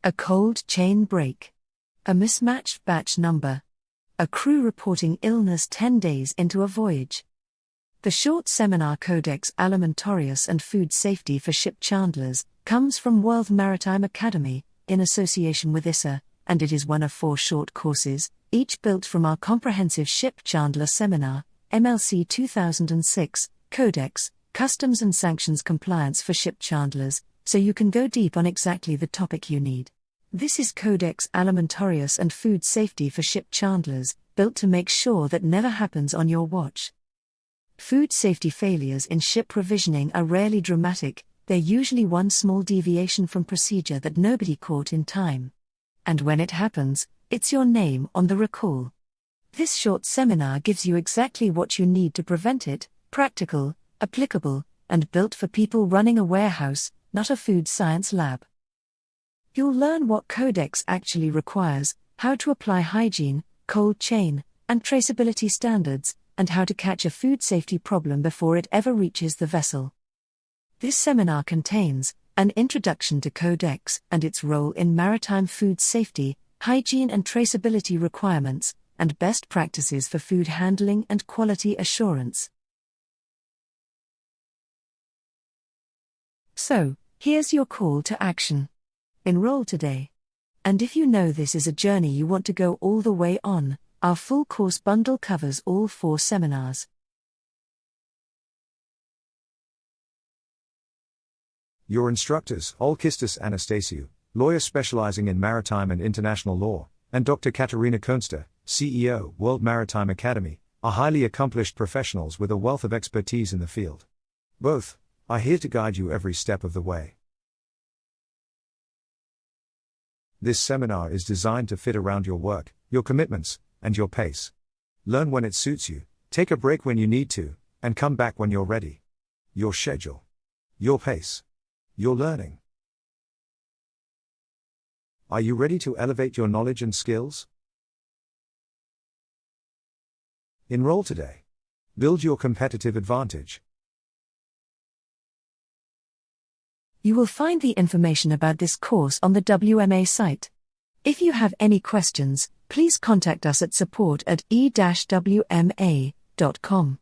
a cold chain break, a mismatched batch number, a crew reporting illness 10 days into a voyage. The short seminar Codex Alimentarius and Food Safety for Ship Chandlers comes from World Maritime Academy, in association with ISSA, and it is one of 4 short courses, each built from our comprehensive Ship Chandler Seminar, MLC 2006, Codex, Customs and Sanctions Compliance for Ship Chandlers, so you can go deep on exactly the topic you need. This is Codex Alimentarius and Food Safety for Ship Chandlers, built to make sure that never happens on your watch. Food safety failures in ship provisioning are rarely dramatic, they're usually one small deviation from procedure that nobody caught in time. And when it happens, it's your name on the recall. This short seminar gives you exactly what you need to prevent it, practical, applicable, and built for people running a warehouse, not a food science lab. You'll learn what Codex actually requires, how to apply hygiene, cold chain, and traceability standards, and how to catch a food safety problem before it ever reaches the vessel. This seminar contains an introduction to Codex and its role in maritime food safety, hygiene and traceability requirements, and best practices for food handling and quality assurance. So, here's your call to action. Enroll today. And if you know this is a journey you want to go all the way on, our full course bundle covers all 4 seminars. Your instructors, Olkistis Anastasiou, lawyer specializing in maritime and international law, and Dr. Katerina Kunster, CEO, World Maritime Academy, are highly accomplished professionals with a wealth of expertise in the field. Both are here to guide you every step of the way. This seminar is designed to fit around your work, your commitments, and your pace. Learn when it suits you, take a break when you need to, and come back when you're ready. Your schedule. Your pace. Your learning. Are you ready to elevate your knowledge and skills? Enroll today. Build your competitive advantage. You will find the information about this course on the WMA site. If you have any questions, please contact us at support@e-wma.com.